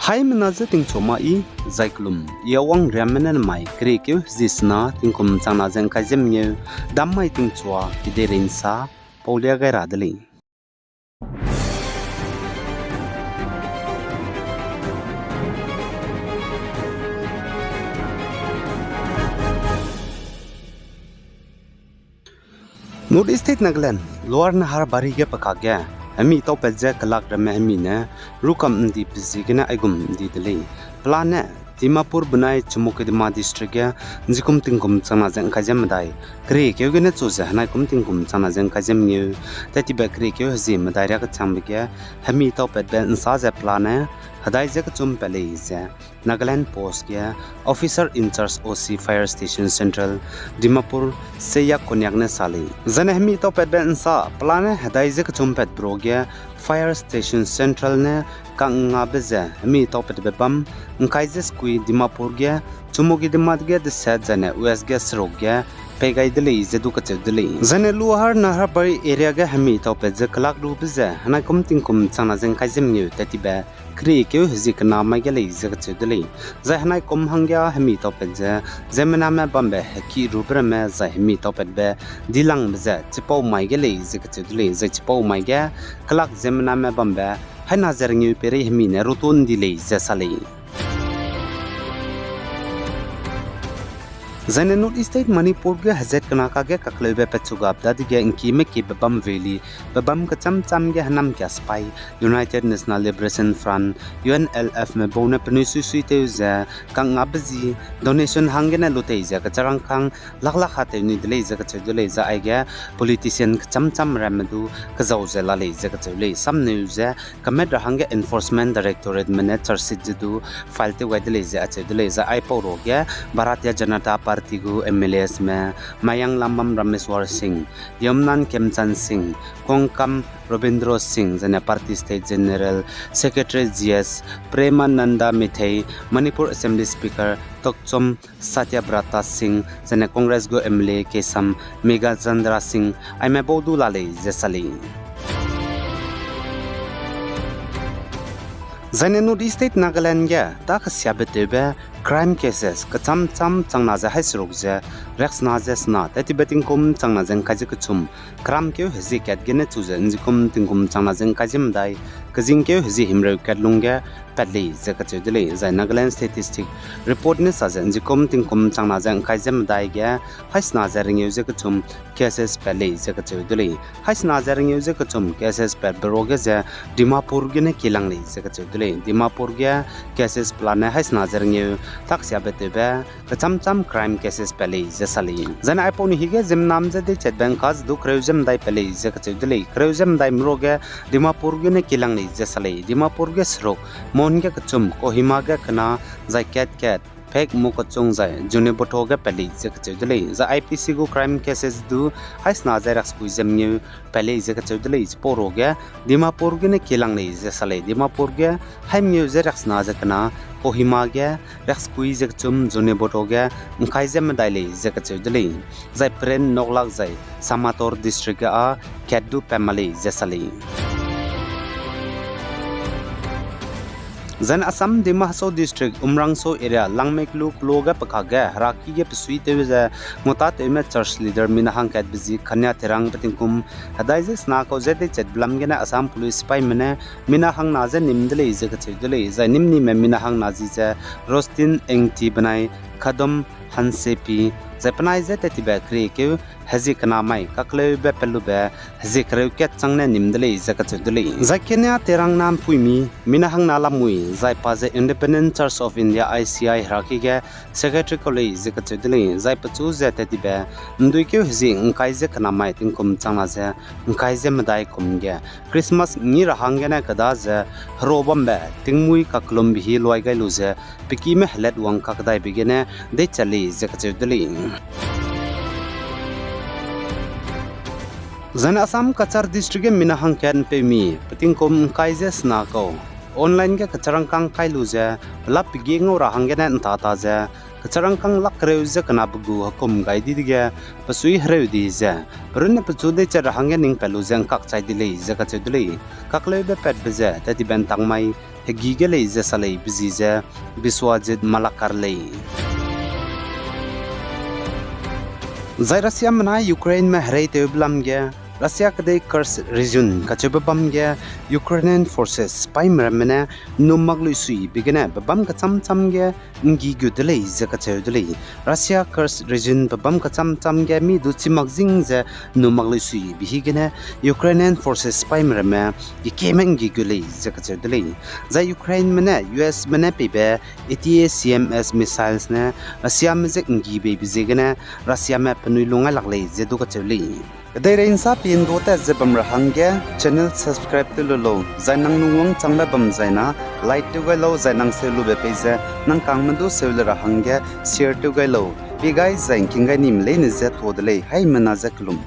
Hai menaza ting choma I zaiklum Awang Riame mai krekyo zisna tingkum changna jeng kazem nye dammai ting chwa kiderin sa paulia gai radali North State Nagaland Lower Nahar Bari ge pakagya Hami to pelja kalak rame hami ne rukam ndi pizigina aigum ndi dele plane Dimapur bunai chumukidima district ya njikum tingkum chana jeng kajam dai kre kyo gene chuza hanai kum tingkum chana jeng kajam nyu tati ba kre kyo zim dai ra ka chambya hami to pet ben sa ja plane hadai je ka chum pele je Nagaland Post ya Officer in Charge OC Fire Station Central Dimapur seya konyak ne sali zane hami to pet ben sa plane hadai je ka chum pet bro ya Fire Station Central ne kanga beze hami to pet be bam ngkaizes kui Dimapur ge chumugi dimat ge de set zane US ge srok ge pegai dele zedu ka chedele zane luhar nahar bari area ge hami to pet je kalak ru beze hanai kum tingkum chana jeng kaizem nyu tati ba kri kyo hizikna ma ge le ze ka chedele za hanai kum hangya hami to pet je zemena me bambe ki rubra me za hami to pet be dilang beze chipau mai ge le ze ka chedele ze chipau mai ge kalak zemena me bambe hana zerngyu pere hami ne rutun dile ze sale Zane North State Manipur ge hazet kana ka ge kaklebe petsuga abda dige inki me ki babam valley babam ka cham ge hanam kya spy United National Liberation Front UNLF me bone penisi suite za kang abzi donation hangena lute za ka charang khang lakla khate ni dele za ka chedele za ai ge politician ka cham ramadu ka zaw za la le za ka chele sam ne za kamed hange enforcement directorate manager sidu falte wa dele za chedele za ai poro ge Bharatiya Janata Tigu MLAs में Mayang Lambam Rameswar Singh, Yamnan Kemchan Singh, Kongkam Robindro Singh, जने Party State General Secretary GS Premananda Mithai, Manipur Assembly Speaker Tokchom Satyabrata Singh, जने Congress go MLA Kesam Megachandra Singh, आइमे बहुदू लाले जैसली Zane North State Nagaland ya ta khasiabetebe crime cases kacham changna ja haisrok je rex na je sna tati beting kum changna jeng kaji kuchum kram ke hezi kat gene chuje njikum tingkum changna jeng kajim dai kajing ke hezi himre katlungge padli je ka chudele za Nagaland statistic report ne sa njikum tingkum changna jeng kajim dai ge haisna ja ring use kuchum cases padli je ka chudele haisna ja ring use kuchum cases pad broge je Dimapur gene kilang le je ka chudele Dimapur ge cases plan haisna ja ring taksya betebe cham crime cases pele jesali zana iponi hige jim nam jade chet bank khas du kreujem dai pele je ka chudele kreujem dai mroge Dimapur ge ne kilang ni jesali Dimapur ge srok mon ge kachum Kohima ge kana ket fake mukachung jai june boto ge pele je ka chudele za IPC go crime cases du hais na jai rax kujem new pele je ka chudele poro ge Dimapur ge ne kilang ni jesali Dimapur ge haim new je rax na jakna Kohima ge rex kui je chum june boto ge ngkaizem daile je ka chudele jai pren noglak jai Samator district a Keddu family jesali Zan Assam Dimahso district Umrangso area Langmeklu Kloga Pakaga Raki ge psui te za mota te me church leader minahang kat bizi khanya terang patingkum hadai je sna ko zete chet blam gena Assam police spy mene minahang na je nimdele je ka chedele za nimni me minahang na ji je Rostin engti banai khadom hansepi Japanai je te tiba kre ke hazi kana mai kakle be pelu be hazi kre ke changne nimdele je ka chedele zakenya terang nam puimi minahang nala mui zai pa je Independent Church of India ICI raki ge secretary college je ka chedele zai pachu je te tiba ndui ke hazi ngkai je kana mai tingkum changna je ngkai je madai kum ge Christmas ni rahang ge na kada je robam be tingmui kaklom bi loi gai lu je piki me hlet wang ka kadai bigene de chali je ka chedele Zana Assam Kachar district ge minahang kan pe mi patingkom kaije sna ko online ge kacharang kang kai lu je la pigi ngo rahang ge na ta je kacharang kang lak reu je kana bugu hakum gai di ge pasui hreu di je run pachu de cha rahang ge ning pelu jeng kak chai di le je ka chai di le kak le be pet be je ta ti ben tang mai hegigele ze salei bizize biswajid malakarlei zai Russia mana Ukraine me hrei te blamge Russia kade Kursk region kachebamge Ukrainian forces spy mramene numaglu sui bigene babam kacham chamge ngi gudlei ze kachedlei Russia Kursk region babam kacham chamge mi du chimagjing ze numaglu sui bihigene Ukrainian forces spy mrame ikemeng gi gulei ze kachedlei za Ukraine mene US mene pebe ATACMS missiles ne Russia meze ngi be bizegene Russia me panulunga laglei ze du kachedlei Kadai insa pin do ta zebam rahangge channel subscribe to lo zainang nuwang changla bam zaina like to lo zainang selu be page nang kangmandu selu rahangge share to lo bi guys zain kinga nim le ne zet hodle hai mana zaklum